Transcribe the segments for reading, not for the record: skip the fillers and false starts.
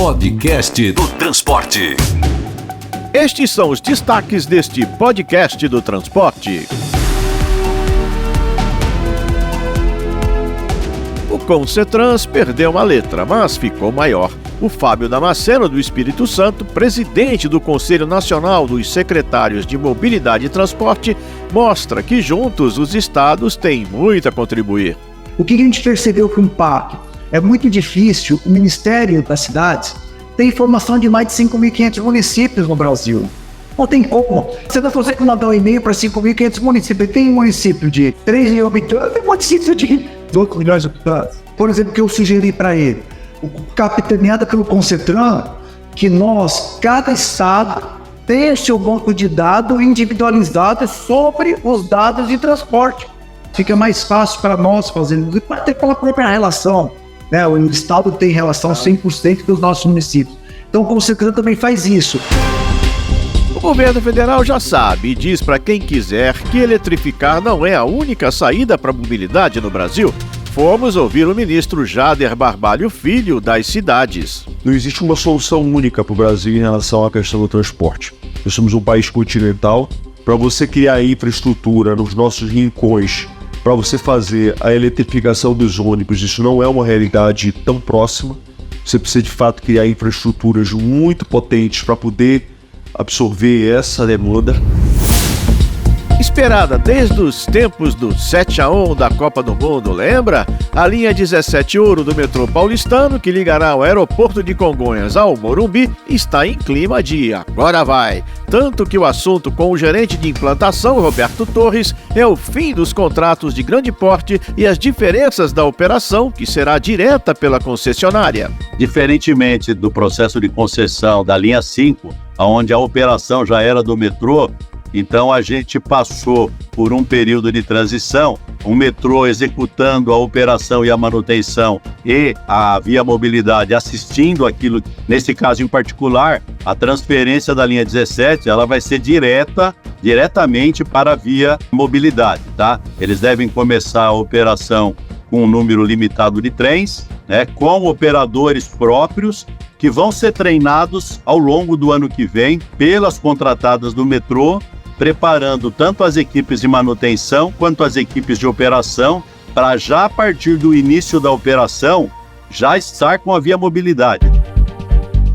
Podcast do Transporte. Estes são os destaques deste podcast do Transporte. O Concetrans perdeu uma letra, mas ficou maior. O Fábio Damasceno, do Espírito Santo, presidente do Conselho Nacional dos Secretários de Mobilidade e Transporte, mostra que juntos os estados têm muito a contribuir. O que a gente percebeu com o PAC? É muito difícil, o Ministério das Cidades tem informação de mais de 5.500 municípios no Brasil. Não tem como. Você não consegue mandar um e-mail para 5.500 municípios. Tem um município de 3 mil habitantes, tem um município de 2 milhões de habitantes. Por exemplo, que eu sugeri para ele, capitaneada pelo Concetran, que cada estado tem o seu banco de dados individualizado sobre os dados de transporte. Fica mais fácil para nós fazermos, e pode ter aquela própria relação, né? O estado tem relação 100% dos nossos municípios. Então o Concetran também faz isso. O governo federal já sabe e diz para quem quiser que eletrificar não é a única saída para a mobilidade no Brasil. Fomos ouvir o ministro Jader Barbalho Filho das Cidades. Não existe uma solução única para o Brasil em relação à questão do transporte. Nós somos um país continental. Para você criar infraestrutura nos nossos rincões, para você fazer a eletrificação dos ônibus, isso não é uma realidade tão próxima. Você precisa de fato criar infraestruturas muito potentes para poder absorver essa demanda. Esperada desde os tempos do 7-1 da Copa do Mundo, lembra? A linha 17 Ouro do metrô paulistano, que ligará o aeroporto de Congonhas ao Morumbi, está em clima de agora vai. Tanto que o assunto com o gerente de implantação, Roberto Torres, é o fim dos contratos de grande porte e as diferenças da operação, que será direta pela concessionária. Diferentemente do processo de concessão da linha 5, onde a operação já era do metrô, então a gente passou por um período de transição, o metrô executando a operação e a manutenção e a Via Mobilidade assistindo aquilo. Nesse caso em particular, a transferência da linha 17, ela vai ser diretamente para a Via Mobilidade, tá? Eles devem começar a operação com um número limitado de trens, né, com operadores próprios, que vão ser treinados ao longo do ano que vem pelas contratadas do metrô, preparando tanto as equipes de manutenção quanto as equipes de operação, para já a partir do início da operação, já estar com a Via Mobilidade.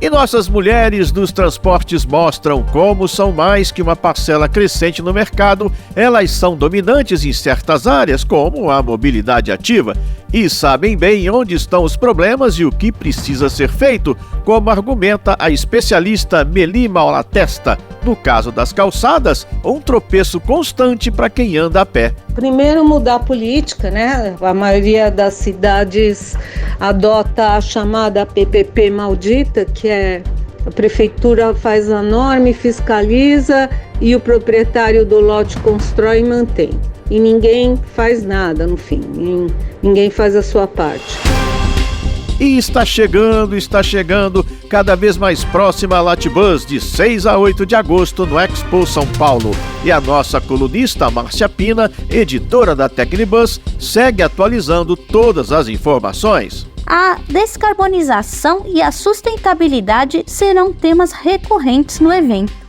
E nossas mulheres dos transportes mostram como são mais que uma parcela crescente no mercado, elas são dominantes em certas áreas, como a mobilidade ativa, e sabem bem onde estão os problemas e o que precisa ser feito, como argumenta a especialista Meli Malatesta. No caso das calçadas, um tropeço constante para quem anda a pé. Primeiro, mudar a política, né? A maioria das cidades adota a chamada PPP maldita, que é a prefeitura faz a norma e fiscaliza e o proprietário do lote constrói e mantém. E ninguém faz nada no fim, ninguém faz a sua parte. E está chegando, cada vez mais próxima a Latibus, de 6 a 8 de agosto no Expo São Paulo. E a nossa colunista Márcia Pina, editora da Tecnibus, segue atualizando todas as informações. A descarbonização e a sustentabilidade serão temas recorrentes no evento.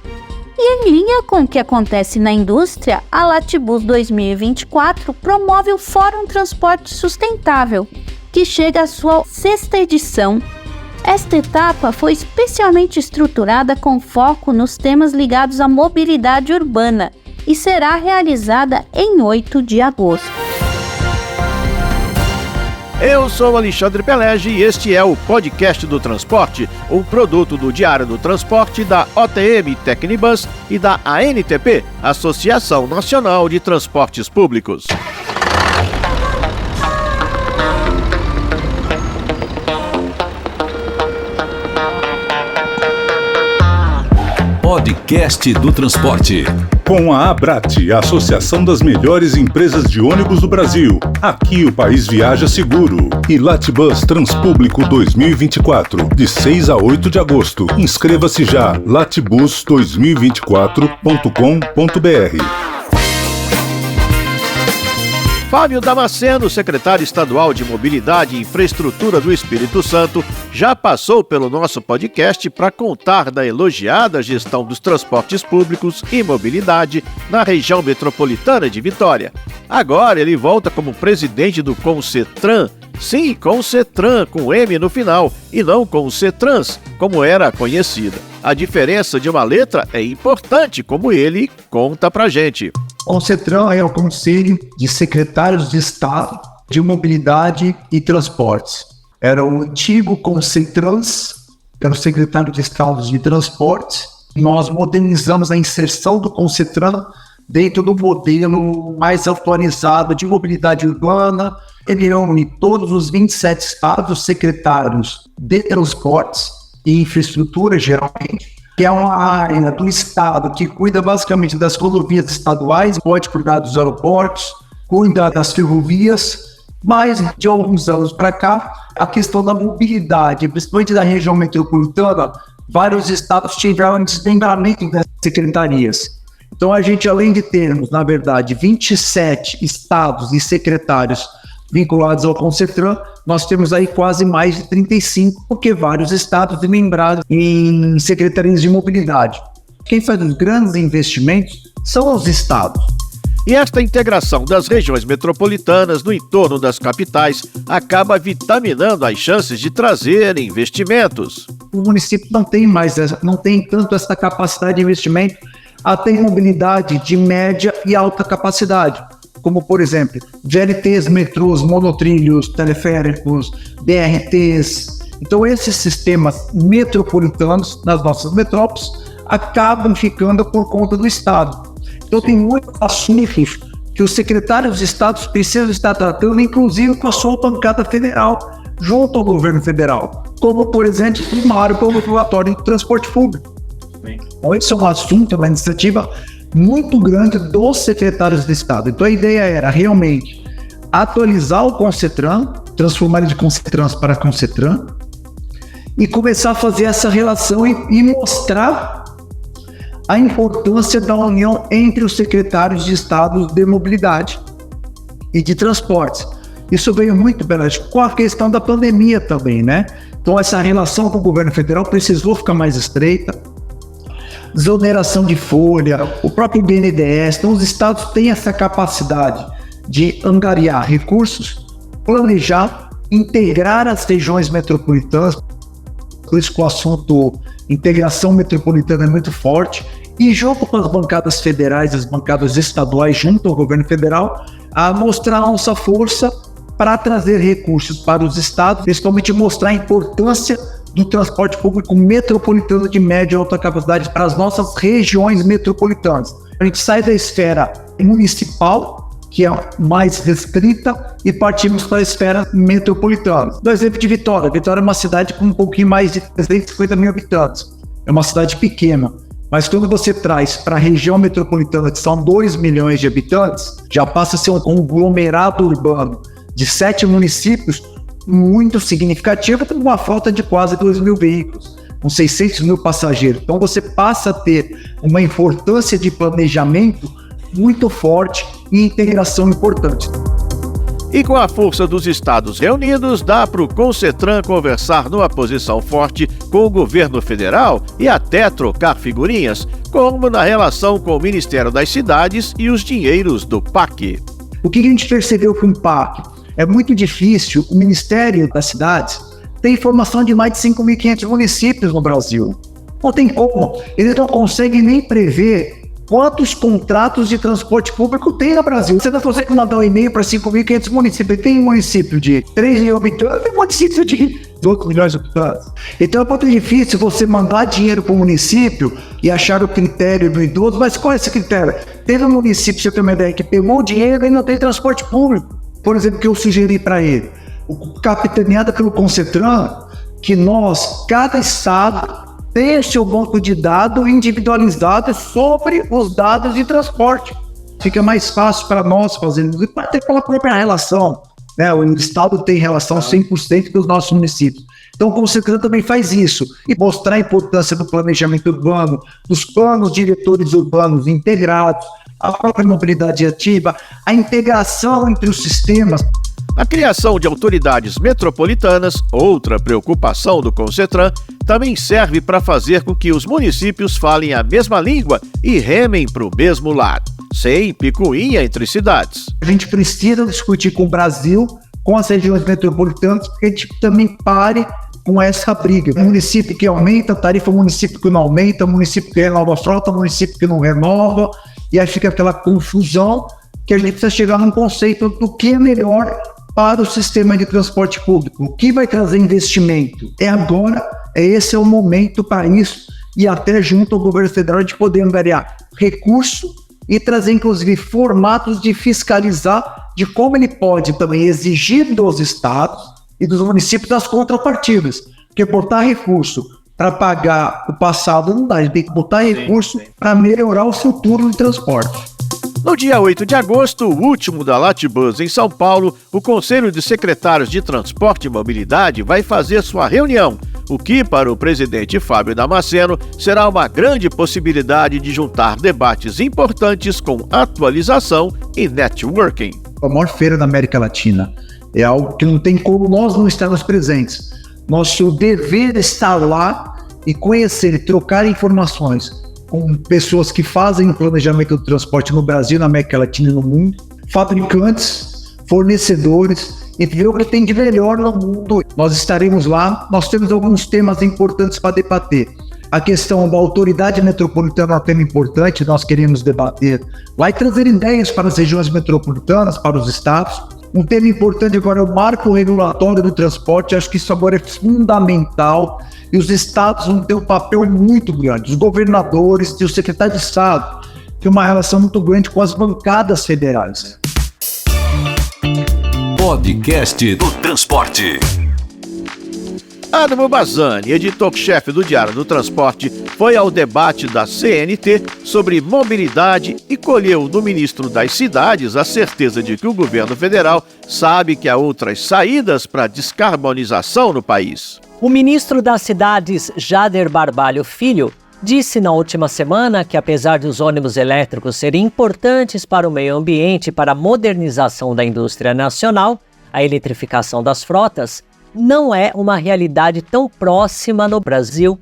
E em linha com o que acontece na indústria, a Latibus 2024 promove o Fórum Transporte Sustentável, que chega à sua 6ª edição. Esta etapa foi especialmente estruturada com foco nos temas ligados à mobilidade urbana e será realizada em 8 de agosto. Eu sou Alexandre Pelege e este é o Podcast do Transporte, um produto do Diário do Transporte, da OTM Tecnibus e da ANTP, Associação Nacional de Transportes Públicos. Podcast do Transporte. Com a Abrat, a Associação das Melhores Empresas de Ônibus do Brasil. Aqui o país viaja seguro. E Latibus Transpúblico 2024, de 6 a 8 de agosto. Inscreva-se já, latibus2024.com.br. Fábio Damasceno, secretário estadual de Mobilidade e Infraestrutura do Espírito Santo, já passou pelo nosso podcast para contar da elogiada gestão dos transportes públicos e mobilidade na região metropolitana de Vitória. Agora ele volta como presidente do Concetran, sim, Concetran com M no final, e não Concetrans, como era conhecida. A diferença de uma letra é importante, como ele conta pra gente. O Concetran é o Conselho de Secretários de Estado de Mobilidade e Transportes. Era o antigo Concetrans, que era o secretário de Estado de Transportes. Nós modernizamos a inserção do Concetran dentro do modelo mais atualizado de mobilidade urbana. Ele reúne todos os 27 estados secretários de transportes e infraestrutura, geralmente, que é uma área do Estado que cuida basicamente das rodovias estaduais, pode cuidar dos aeroportos, cuida das ferrovias, mas de alguns anos para cá, a questão da mobilidade, principalmente da região metropolitana, vários estados tiveram desmembramento dessas secretarias. Então a gente, além de termos, na verdade, 27 estados e secretários vinculados ao Concetran, nós temos aí quase mais de 35, porque vários estados lembrados em secretarias de mobilidade. Quem faz os grandes investimentos são os estados. E esta integração das regiões metropolitanas no entorno das capitais acaba vitaminando as chances de trazer investimentos. O município não tem tanto essa capacidade de investimento, até em mobilidade de média e alta capacidade, como, por exemplo, VLTs, metrôs, monotrilhos, teleféricos, BRTs. Então, esses sistemas metropolitanos nas nossas metrópoles acabam ficando por conta do Estado. Então, tem muitos assuntos que os secretários de Estado precisam estar tratando, inclusive com a sua bancada federal, junto ao governo federal, como, por exemplo, o primário como o regulatório de transporte público. Então, esse é um assunto, uma iniciativa muito grande dos secretários de Estado. Então a ideia era realmente atualizar o Concetran, transformar ele de Concetrans para Concetran e começar a fazer essa relação e mostrar a importância da união entre os secretários de Estado de mobilidade e de transportes. Isso veio muito com a questão da pandemia também, né? Então essa relação com o governo federal precisou ficar mais estreita. Desoneração de folha, o próprio BNDES. Então, os estados têm essa capacidade de angariar recursos, planejar, integrar as regiões metropolitanas. Por isso que o assunto integração metropolitana é muito forte. E junto com as bancadas federais, as bancadas estaduais, junto ao governo federal, a mostrar a nossa força para trazer recursos para os estados, principalmente mostrar a importância do transporte público metropolitano de média e alta capacidade para as nossas regiões metropolitanas. A gente sai da esfera municipal, que é mais restrita, e partimos para a esfera metropolitana. Do exemplo de Vitória. Vitória é uma cidade com um pouquinho mais de 350 mil habitantes. É uma cidade pequena. Mas quando você traz para a região metropolitana, que são 2 milhões de habitantes, já passa a ser um conglomerado urbano de 7 municípios, muito significativa, com uma frota de quase 2 mil veículos, com 600 mil passageiros. Então você passa a ter uma importância de planejamento muito forte e integração importante. E com a força dos estados reunidos, dá para o Concetran conversar numa posição forte com o governo federal e até trocar figurinhas, como na relação com o Ministério das Cidades e os dinheiros do PAC. O que a gente percebeu com o PAC? É muito difícil. O Ministério das Cidades tem informação de mais de 5.500 municípios no Brasil. Não tem como. Eles não conseguem nem prever quantos contratos de transporte público tem no Brasil. Você não consegue mandar um e-mail para 5.500 municípios. Tem município de 3 mil habitantes, tem município de 2 milhões de habitantes. Então é muito difícil você mandar dinheiro para o município e achar o critério do idoso. Mas qual é esse critério? Teve um município, você tem uma ideia, que pegou o dinheiro e não tem transporte público. Por exemplo, que eu sugeri para ele, capitaneada pelo Concetran, que cada estado tem o seu banco de dados individualizado sobre os dados de transporte. Fica mais fácil para nós fazermos, e até pela própria relação né? O estado tem relação 100% com os nossos municípios. Então, o Conselho também faz isso, e mostrar a importância do planejamento urbano, dos planos diretores urbanos integrados, a própria mobilidade ativa, a integração entre os sistemas. A criação de autoridades metropolitanas, outra preocupação do Concetran, também serve para fazer com que os municípios falem a mesma língua e remem para o mesmo lado, sem picuinha entre cidades. A gente precisa discutir com o Brasil, com as regiões metropolitanas, porque a gente também pare com essa briga. Município que aumenta a tarifa, município que não aumenta, município que renova a frota, município que não renova, e aí fica aquela confusão que a gente precisa chegar num conceito do que é melhor para o sistema de transporte público. O que vai trazer investimento? É agora, esse é o momento para isso, e até junto ao governo federal de poder angariar recurso e trazer, inclusive, formatos de fiscalizar de como ele pode também exigir dos estados e dos municípios as contrapartidas. Porque botar recurso para pagar o passado não dá, a gente tem que botar recurso para melhorar o futuro do transporte. No dia 8 de agosto, o último da Latibus em São Paulo, o Conselho de Secretários de Transporte e Mobilidade vai fazer sua reunião, o que, para o presidente Fábio Damasceno, será uma grande possibilidade de juntar debates importantes com atualização e networking. A maior feira da América Latina é algo que não tem como nós não estarmos presentes. Nosso dever é estar lá e conhecer e trocar informações com pessoas que fazem o planejamento do transporte no Brasil, na América Latina e no mundo, fabricantes, fornecedores, e ver o que tem de melhor no mundo. Nós estaremos lá, nós temos alguns temas importantes para debater. A questão da autoridade metropolitana é um tema importante, nós queremos debater lá e trazer ideias para as regiões metropolitanas, para os estados. Um tema importante agora é o marco regulatório do transporte, acho que isso agora é fundamental, e os estados vão ter um papel muito grande, os governadores e o secretário de Estado têm uma relação muito grande com as bancadas federais. Podcast do Transporte. Adamo Bazzani, editor-chefe do Diário do Transporte, foi ao debate da CNT sobre mobilidade e colheu do ministro das Cidades a certeza de que o governo federal sabe que há outras saídas para a descarbonização no país. O ministro das Cidades, Jader Barbalho Filho, disse na última semana que, apesar dos ônibus elétricos serem importantes para o meio ambiente e para a modernização da indústria nacional, a eletrificação das frotas não é uma realidade tão próxima no Brasil.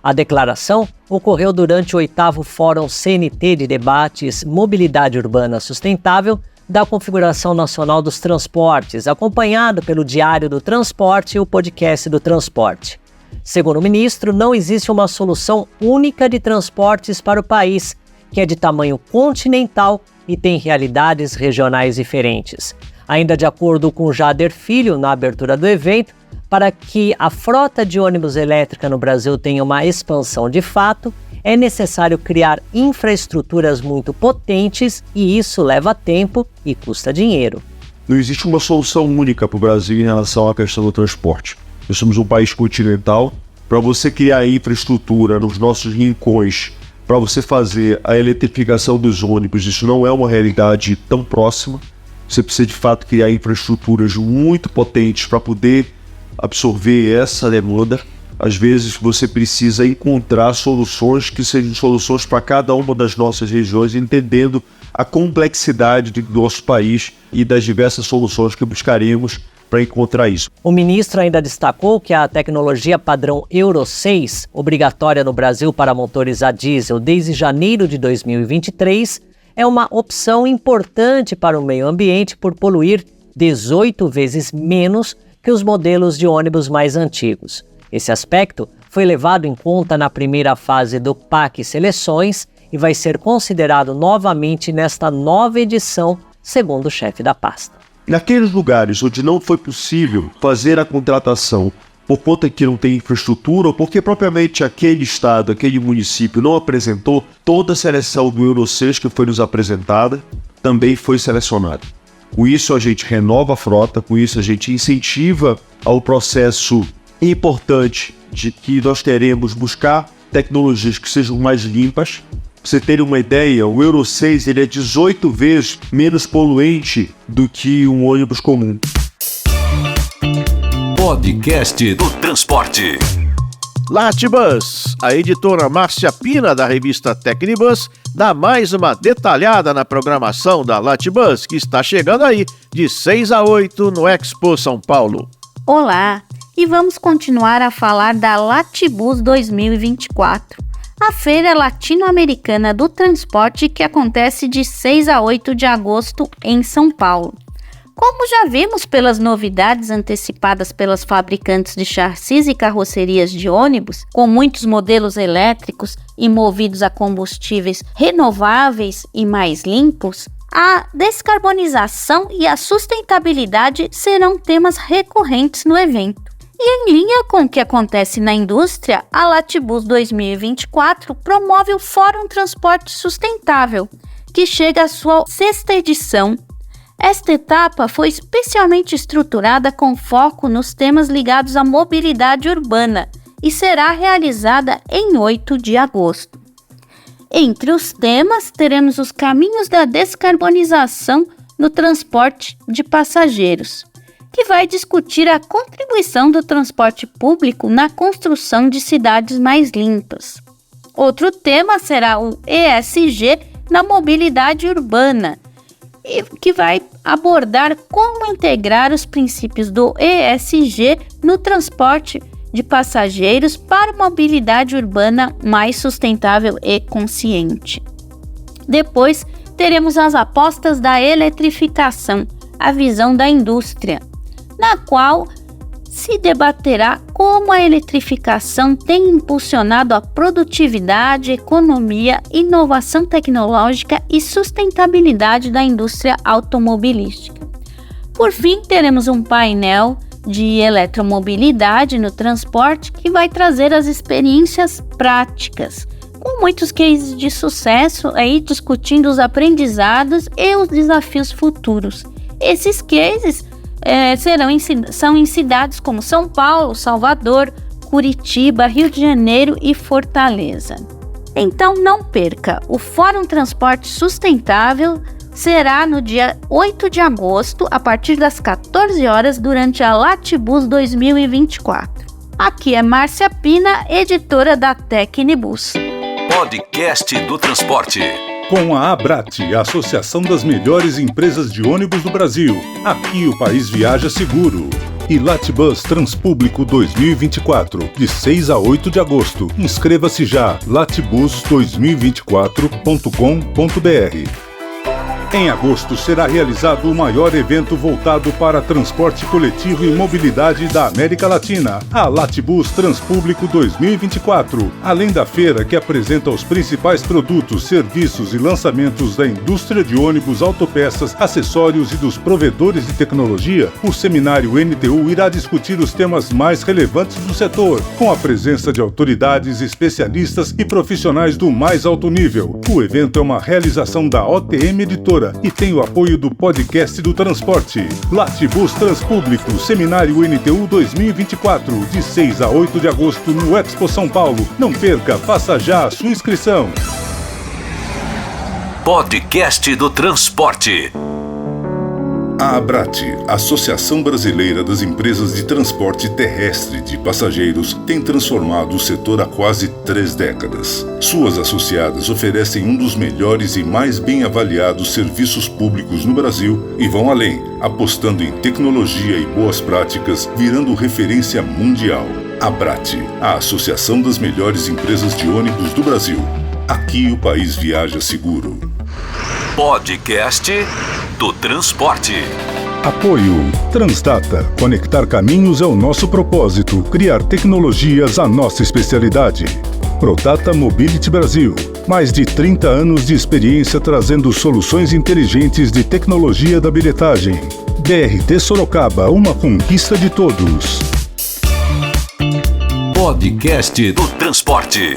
A declaração ocorreu durante o 8º Fórum CNT de Debates Mobilidade Urbana Sustentável da Configuração Nacional dos Transportes, acompanhado pelo Diário do Transporte e o podcast do Transporte. Segundo o ministro, não existe uma solução única de transportes para o país, que é de tamanho continental e tem realidades regionais diferentes. Ainda de acordo com Jader Filho, na abertura do evento, para que a frota de ônibus elétrica no Brasil tenha uma expansão de fato, é necessário criar infraestruturas muito potentes e isso leva tempo e custa dinheiro. Não existe uma solução única para o Brasil em relação à questão do transporte. Nós somos um país continental. Para você criar infraestrutura nos nossos rincões, para você fazer a eletrificação dos ônibus, isso não é uma realidade tão próxima. Você precisa de fato criar infraestruturas muito potentes para poder absorver essa demanda. Às vezes você precisa encontrar soluções que sejam soluções para cada uma das nossas regiões, entendendo a complexidade do nosso país e das diversas soluções que buscaremos para encontrar isso. O ministro ainda destacou que a tecnologia padrão Euro 6, obrigatória no Brasil para motores a diesel desde janeiro de 2023, é uma opção importante para o meio ambiente por poluir 18 vezes menos que os modelos de ônibus mais antigos. Esse aspecto foi levado em conta na primeira fase do PAC Seleções e vai ser considerado novamente nesta nova edição, segundo o chefe da pasta. Naqueles lugares onde não foi possível fazer a contratação por conta que não tem infraestrutura ou porque propriamente aquele estado, aquele município não apresentou, toda a seleção do Euro 6 que foi nos apresentada também foi selecionada. Com isso a gente renova a frota, com isso a gente incentiva ao processo importante de que nós queremos buscar tecnologias que sejam mais limpas. Pra você ter uma ideia, o Euro 6 ele é 18 vezes menos poluente do que um ônibus comum. Podcast do Transporte. Latibus, a editora Márcia Pina da revista Tecnibus, dá mais uma detalhada na programação da Latibus, que está chegando aí de 6 a 8 no Expo São Paulo. Olá, e vamos continuar a falar da Latibus 2024, a feira latino-americana do transporte que acontece de 6 a 8 de agosto em São Paulo. Como já vimos pelas novidades antecipadas pelas fabricantes de chassis e carrocerias de ônibus, com muitos modelos elétricos e movidos a combustíveis renováveis e mais limpos, a descarbonização e a sustentabilidade serão temas recorrentes no evento. E em linha com o que acontece na indústria, a Latibus 2024 promove o Fórum Transporte Sustentável, que chega à sua 6ª edição. Esta etapa foi especialmente estruturada com foco nos temas ligados à mobilidade urbana e será realizada em 8 de agosto. Entre os temas, teremos os caminhos da descarbonização no transporte de passageiros, que vai discutir a contribuição do transporte público na construção de cidades mais limpas. Outro tema será o ESG na mobilidade urbana, que vai abordar como integrar os princípios do ESG no transporte de passageiros para uma mobilidade urbana mais sustentável e consciente. Depois, teremos as apostas da eletrificação, a visão da indústria, na qual se debaterá como a eletrificação tem impulsionado a produtividade, economia, inovação tecnológica e sustentabilidade da indústria automobilística. Por fim, teremos um painel de eletromobilidade no transporte que vai trazer as experiências práticas, com muitos cases de sucesso aí discutindo os aprendizados e os desafios futuros. Esses cases são em cidades como São Paulo, Salvador, Curitiba, Rio de Janeiro e Fortaleza. Então não perca, o Fórum Transporte Sustentável será no dia 8 de agosto, a partir das 14 horas, durante a Latibus 2024. Aqui é Márcia Pina, editora da Tecnibus. Podcast do Transporte. Com a Abrat, a Associação das Melhores Empresas de Ônibus do Brasil. Aqui o país viaja seguro. E Latibus Transpúblico 2024, de 6 a 8 de agosto. Inscreva-se já, latibus2024.com.br. Em agosto será realizado o maior evento voltado para transporte coletivo e mobilidade da América Latina, a Latibus Transpúblico 2024. Além da feira que apresenta os principais produtos, serviços e lançamentos da indústria de ônibus, autopeças, acessórios e dos provedores de tecnologia, o seminário NTU irá discutir os temas mais relevantes do setor, com a presença de autoridades, especialistas e profissionais do mais alto nível. O evento é uma realização da OTM Editora e tem o apoio do Podcast do Transporte. Latibus Transpúblico, Seminário NTU 2024, de 6 a 8 de agosto no Expo São Paulo. Não perca, faça já a sua inscrição. Podcast do Transporte. A Abrat, Associação Brasileira das Empresas de Transporte Terrestre de Passageiros, tem transformado o setor há quase 3 décadas. Suas associadas oferecem um dos melhores e mais bem avaliados serviços públicos no Brasil e vão além, apostando em tecnologia e boas práticas, virando referência mundial. Abrat, a Associação das Melhores Empresas de Ônibus do Brasil. Aqui o país viaja seguro. Podcast do Transporte. Apoio Transdata. Conectar caminhos é o nosso propósito. Criar tecnologias a nossa especialidade. Prodata Mobility Brasil. Mais de 30 anos de experiência trazendo soluções inteligentes de tecnologia da bilhetagem. BRT Sorocaba, uma conquista de todos. Podcast do Transporte.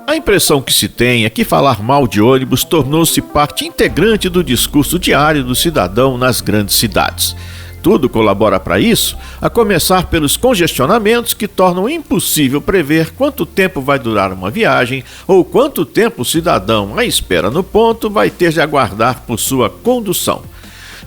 A impressão que se tem é que falar mal de ônibus tornou-se parte integrante do discurso diário do cidadão nas grandes cidades. Tudo colabora para isso, a começar pelos congestionamentos que tornam impossível prever quanto tempo vai durar uma viagem ou quanto tempo o cidadão, à espera no ponto, vai ter de aguardar por sua condução.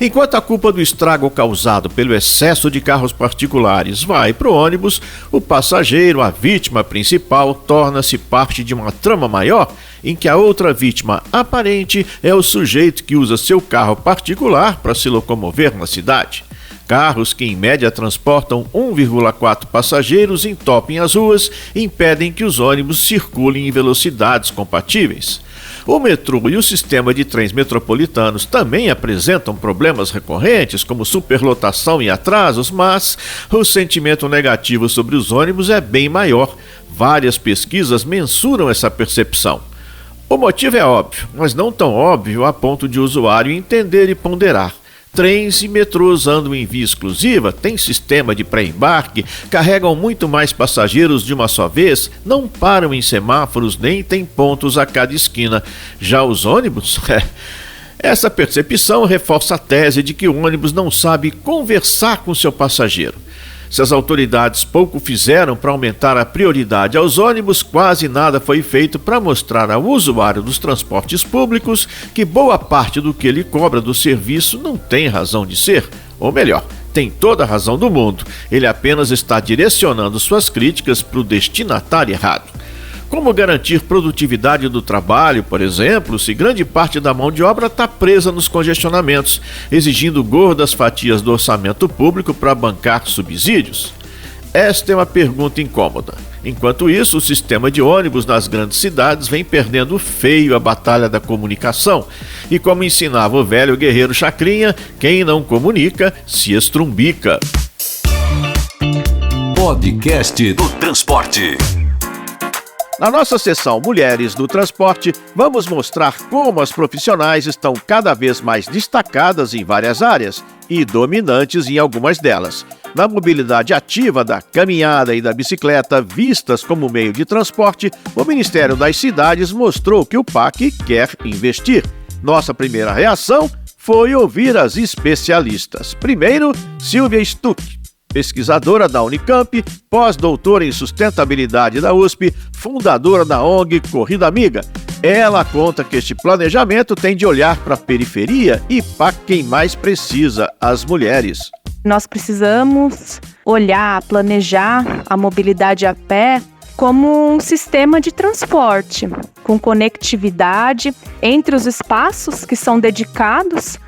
Enquanto a culpa do estrago causado pelo excesso de carros particulares vai para o ônibus, o passageiro, a vítima principal, torna-se parte de uma trama maior em que a outra vítima aparente é o sujeito que usa seu carro particular para se locomover na cidade. Carros que em média transportam 1,4 passageiros entopem as ruas e impedem que os ônibus circulem em velocidades compatíveis. O metrô e o sistema de trens metropolitanos também apresentam problemas recorrentes, como superlotação e atrasos, mas o sentimento negativo sobre os ônibus é bem maior. Várias pesquisas mensuram essa percepção. O motivo é óbvio, mas não tão óbvio a ponto de o usuário entender e ponderar. Trens e metrôs andam em via exclusiva, têm sistema de pré-embarque, carregam muito mais passageiros de uma só vez, não param em semáforos nem têm pontos a cada esquina. Já os ônibus? Essa percepção reforça a tese de que o ônibus não sabe conversar com seu passageiro. Se as autoridades pouco fizeram para aumentar a prioridade aos ônibus, quase nada foi feito para mostrar ao usuário dos transportes públicos que boa parte do que ele cobra do serviço não tem razão de ser. Ou melhor, tem toda a razão do mundo. Ele apenas está direcionando suas críticas para o destinatário errado. Como garantir produtividade do trabalho, por exemplo, se grande parte da mão de obra está presa nos congestionamentos, exigindo gordas fatias do orçamento público para bancar subsídios? Esta é uma pergunta incômoda. Enquanto isso, o sistema de ônibus nas grandes cidades vem perdendo feio a batalha da comunicação. E como ensinava o velho guerreiro Chacrinha, quem não comunica se estrumbica. Podcast do Transporte. Na nossa seção Mulheres do Transporte, vamos mostrar como as profissionais estão cada vez mais destacadas em várias áreas e dominantes em algumas delas. Na mobilidade ativa da caminhada e da bicicleta, vistas como meio de transporte, o Ministério das Cidades mostrou que o PAC quer investir. Nossa primeira reação foi ouvir as especialistas. Primeiro, Silvia Stuck, pesquisadora da Unicamp, pós-doutora em sustentabilidade da USP, fundadora da ONG Corrida Amiga. Ela conta que este planejamento tem de olhar para a periferia e para quem mais precisa, as mulheres. Nós precisamos olhar, planejar a mobilidade a pé como um sistema de transporte, com conectividade entre os espaços que são dedicados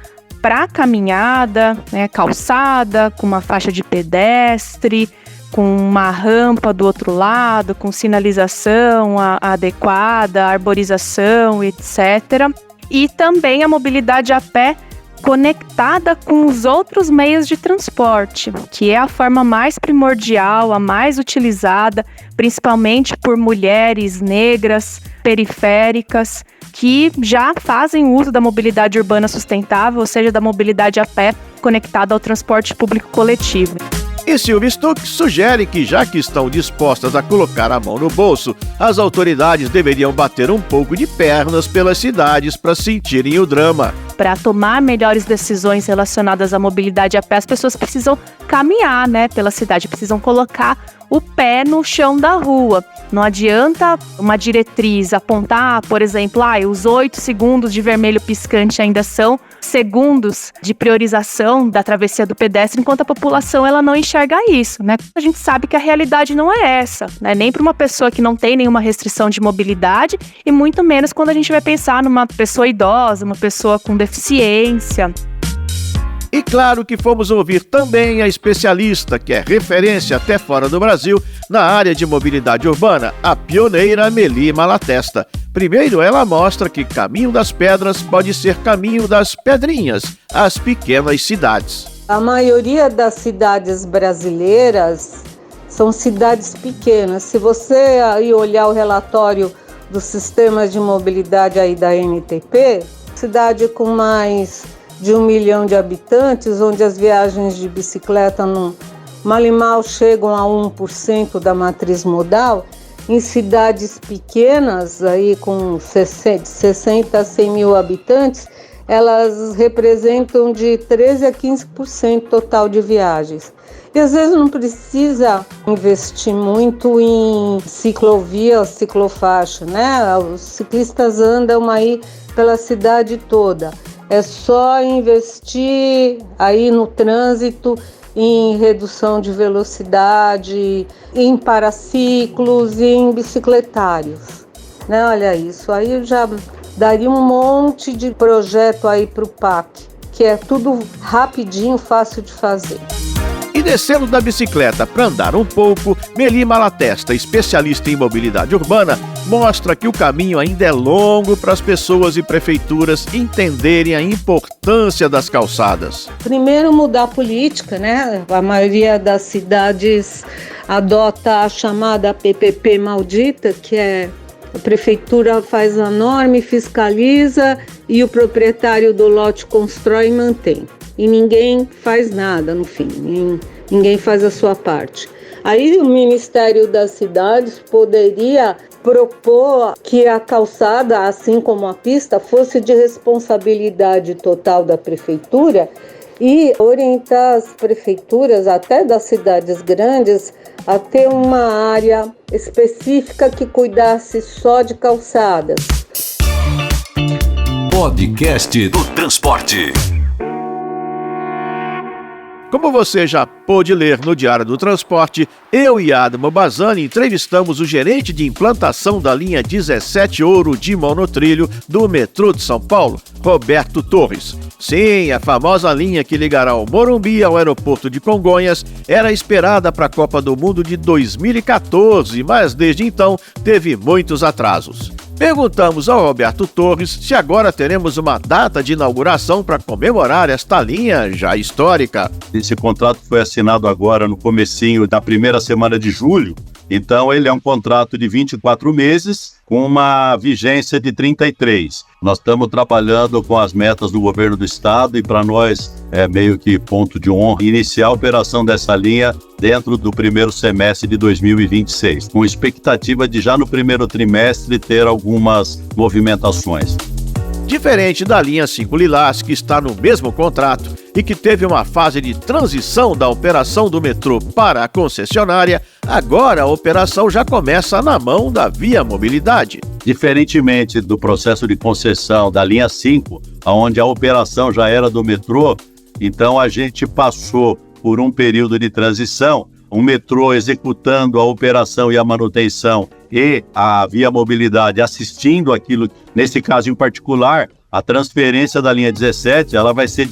para caminhada, calçada, com uma faixa de pedestre, com uma rampa do outro lado, com sinalização adequada, arborização, etc. E também a mobilidade a pé conectada com os outros meios de transporte, que é a forma mais primordial, a mais utilizada, principalmente por mulheres negras, periféricas, que já fazem uso da mobilidade urbana sustentável, ou seja, da mobilidade a pé conectada ao transporte público coletivo. E Silvia Stuck sugere que, já que estão dispostas a colocar a mão no bolso, as autoridades deveriam bater um pouco de pernas pelas cidades para sentirem o drama. Para tomar melhores decisões relacionadas à mobilidade a pé, as pessoas precisam caminhar, pela cidade, precisam colocar o pé no chão da rua. Não adianta uma diretriz apontar, por exemplo, os 8 segundos de vermelho piscante ainda são segundos de priorização da travessia do pedestre, enquanto a população ela não enxerga isso, A gente sabe que a realidade não é essa, nem para uma pessoa que não tem nenhuma restrição de mobilidade e muito menos quando a gente vai pensar numa pessoa idosa, uma pessoa com deficiência. E claro que fomos ouvir também a especialista, que é referência até fora do Brasil, na área de mobilidade urbana, a pioneira Meli Malatesta. Primeiro, ela mostra que Caminho das Pedras pode ser Caminho das Pedrinhas, as pequenas cidades. A maioria das cidades brasileiras são cidades pequenas. Se você aí olhar o relatório do sistema de mobilidade aí da NTP, cidade com mais de 1 milhão de habitantes, onde as viagens de bicicleta mal e mal chegam a 1% da matriz modal, em cidades pequenas, aí com 60 a 100 mil habitantes, elas representam de 13% a 15% total de viagens. E às vezes não precisa investir muito em ciclovia, ciclofaixa, Os ciclistas andam aí pela cidade toda. É só investir aí no trânsito, em redução de velocidade, em paraciclos e em bicicletários. Né? Olha, isso aí eu já daria um monte de projeto aí para o PAC, que é tudo rapidinho, fácil de fazer. E descendo da bicicleta para andar um pouco, Meli Malatesta, especialista em mobilidade urbana, mostra que o caminho ainda é longo para as pessoas e prefeituras entenderem a importância das calçadas. Primeiro mudar a política, né? A maioria das cidades adota a chamada PPP maldita, que é a prefeitura faz a norma e fiscaliza e o proprietário do lote constrói e mantém. E ninguém faz nada no fim, ninguém faz a sua parte. Aí o Ministério das Cidades poderia propor que a calçada, assim como a pista, fosse de responsabilidade total da prefeitura e orientar as prefeituras, até das cidades grandes, a ter uma área específica que cuidasse só de calçadas. Podcast do Transporte. Como você já pôde ler no Diário do Transporte, eu e Adamo Bazani entrevistamos o gerente de implantação da linha 17 Ouro de monotrilho do metrô de São Paulo, Roberto Torres. Sim, a famosa linha que ligará o Morumbi ao aeroporto de Congonhas era esperada para a Copa do Mundo de 2014, mas desde então teve muitos atrasos. Perguntamos ao Roberto Torres se agora teremos uma data de inauguração para comemorar esta linha já histórica. Esse contrato foi assinado agora no comecinho da primeira semana de julho, então ele é um contrato de 24 meses com uma vigência de 33. Nós estamos trabalhando com as metas do governo do estado e para nós é meio que ponto de honra iniciar a operação dessa linha dentro do primeiro semestre de 2026, com expectativa de já no primeiro trimestre ter algumas movimentações. Diferente da linha 5 Lilás, que está no mesmo contrato e que teve uma fase de transição da operação do metrô para a concessionária, agora a operação já começa na mão da Via Mobilidade. Diferentemente do processo de concessão da linha 5, onde a operação já era do metrô, então a gente passou por um período de transição, um metrô executando a operação e a manutenção e a Via Mobilidade assistindo aquilo, nesse caso em particular, a transferência da linha 17, ela vai ser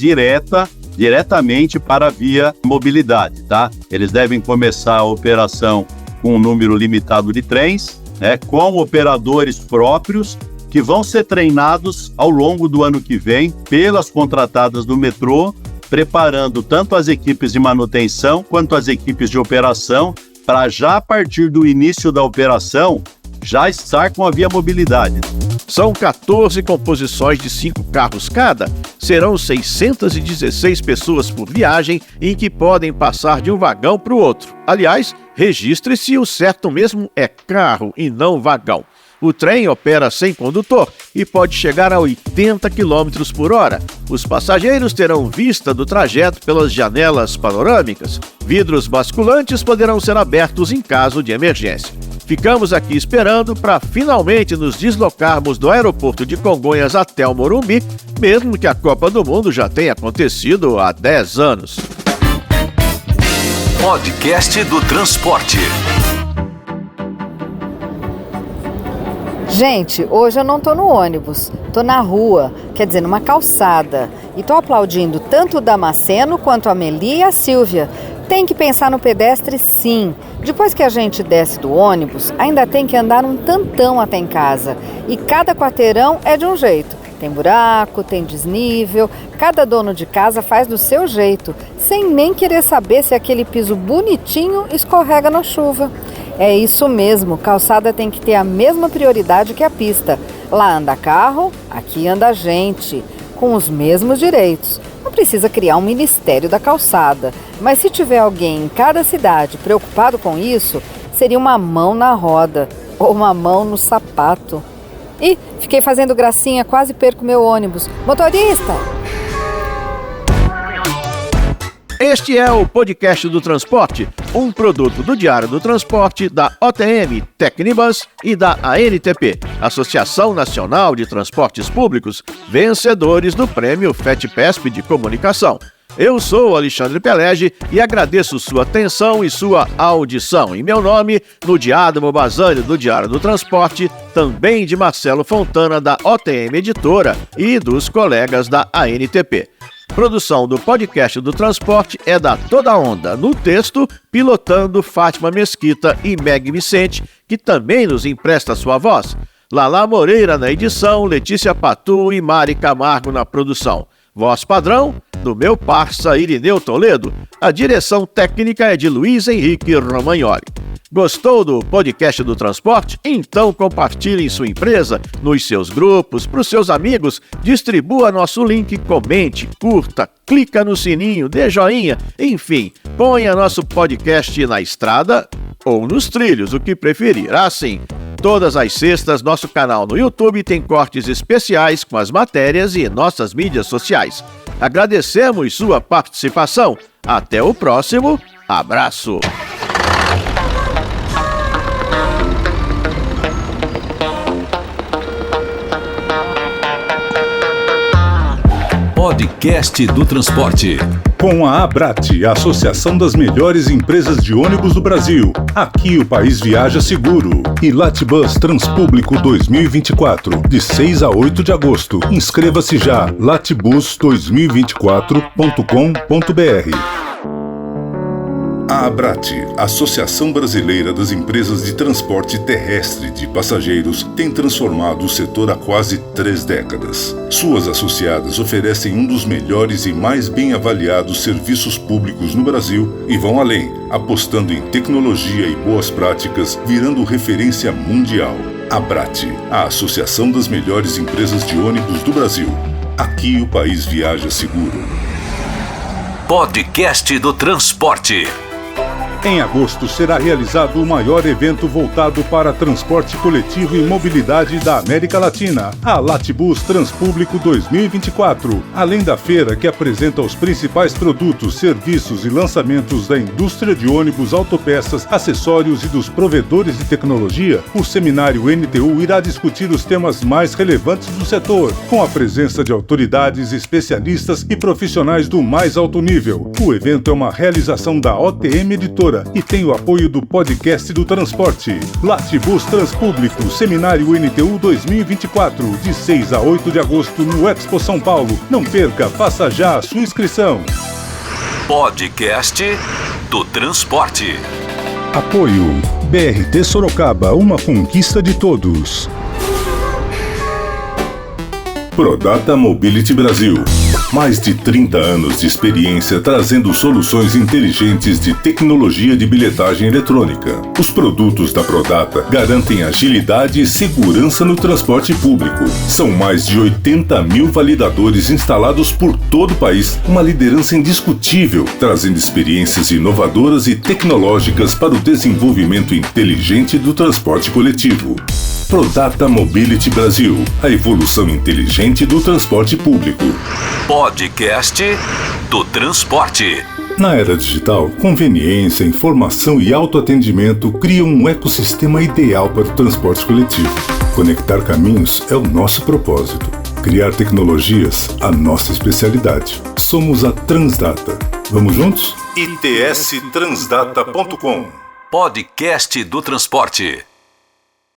diretamente para a Via Mobilidade, tá? Eles devem começar a operação com um número limitado de trens, com operadores próprios que vão ser treinados ao longo do ano que vem pelas contratadas do metrô, preparando tanto as equipes de manutenção quanto as equipes de operação para já a partir do início da operação já estar com a Via Mobilidade. São 14 composições de 5 carros cada. Serão 616 pessoas por viagem em que podem passar de um vagão para o outro. Aliás, registre-se, o certo mesmo é carro e não vagão. O trem opera sem condutor e pode chegar a 80 km por hora. Os passageiros terão vista do trajeto pelas janelas panorâmicas. Vidros basculantes poderão ser abertos em caso de emergência. Ficamos aqui esperando para finalmente nos deslocarmos do aeroporto de Congonhas até o Morumbi, mesmo que a Copa do Mundo já tenha acontecido há 10 anos. Podcast do Transporte. Gente, hoje eu não tô no ônibus, tô na rua, quer dizer, numa calçada. E tô aplaudindo tanto o Damasceno quanto a Meli e a Silvia. Tem que pensar no pedestre, sim. Depois que a gente desce do ônibus, ainda tem que andar um tantão até em casa. E cada quarteirão é de um jeito. Tem buraco, tem desnível, cada dono de casa faz do seu jeito, sem nem querer saber se aquele piso bonitinho escorrega na chuva. É isso mesmo, calçada tem que ter a mesma prioridade que a pista. Lá anda carro, aqui anda gente, com os mesmos direitos. Não precisa criar um ministério da calçada, mas se tiver alguém em cada cidade preocupado com isso, seria uma mão na roda ou uma mão no sapato. Ih, fiquei fazendo gracinha, quase perco meu ônibus. Motorista! Este é o Podcast do Transporte, um produto do Diário do Transporte, da OTM, Tecnibus e da ANTP, Associação Nacional de Transportes Públicos, vencedores do Prêmio FETPESP de Comunicação. Eu sou Alexandre Pelege e agradeço sua atenção e sua audição. Em meu nome, no de Adamo Basani, do Diário do Transporte, também de Marcelo Fontana, da OTM Editora, e dos colegas da ANTP. Produção do Podcast do Transporte é da Toda Onda. No texto, pilotando Fátima Mesquita e Meg Vicente, que também nos empresta sua voz. Lala Moreira na edição, Letícia Patu e Mari Camargo na produção. Voz padrão, do meu parça Irineu Toledo. A direção técnica é de Luiz Henrique Romagnoli. Gostou do Podcast do Transporte? Então compartilhe em sua empresa, nos seus grupos, para os seus amigos, distribua nosso link, comente, curta, clica no sininho, dê joinha, enfim, ponha nosso podcast na estrada ou nos trilhos, o que preferir. Assim, todas as sextas, nosso canal no YouTube tem cortes especiais com as matérias e nossas mídias sociais. Agradecemos sua participação. Até o próximo. Abraço. Podcast do Transporte. Com a Abrat, a Associação das Melhores Empresas de Ônibus do Brasil. Aqui o país viaja seguro. E Latibus Transpúblico 2024, de 6 a 8 de agosto. Inscreva-se já, latibus2024.com.br. A Abrat, Associação Brasileira das Empresas de Transporte Terrestre de Passageiros, tem transformado o setor há quase 3 décadas. Suas associadas oferecem um dos melhores e mais bem avaliados serviços públicos no Brasil e vão além, apostando em tecnologia e boas práticas, virando referência mundial. Abrat, a Associação das Melhores Empresas de Ônibus do Brasil. Aqui o país viaja seguro. Podcast do Transporte. Em agosto será realizado o maior evento voltado para transporte coletivo e mobilidade da América Latina, a Latibus Transpúblico 2024. Além da feira que apresenta os principais produtos, serviços e lançamentos da indústria de ônibus, autopeças, acessórios e dos provedores de tecnologia, o seminário NTU irá discutir os temas mais relevantes do setor, com a presença de autoridades, especialistas e profissionais do mais alto nível. O evento é uma realização da OTM Editora e tem o apoio do Podcast do Transporte. Latibus Transpúblico, Seminário NTU 2024, de 6 a 8 de agosto no Expo São Paulo. Não perca, faça já a sua inscrição. Podcast do Transporte. Apoio BRT Sorocaba, uma conquista de todos. Prodata Mobility Brasil. Mais de 30 anos de experiência trazendo soluções inteligentes de tecnologia de bilhetagem eletrônica. Os produtos da Prodata garantem agilidade e segurança no transporte público. São mais de 80 mil validadores instalados por todo o país, uma liderança indiscutível, trazendo experiências inovadoras e tecnológicas para o desenvolvimento inteligente do transporte coletivo. Prodata Mobility Brasil, a evolução inteligente do transporte público. Podcast do Transporte. Na era digital, conveniência, informação e autoatendimento criam um ecossistema ideal para o transporte coletivo. Conectar caminhos é o nosso propósito. Criar tecnologias, a nossa especialidade. Somos a Transdata. Vamos juntos? itstransdata.com. Podcast do Transporte.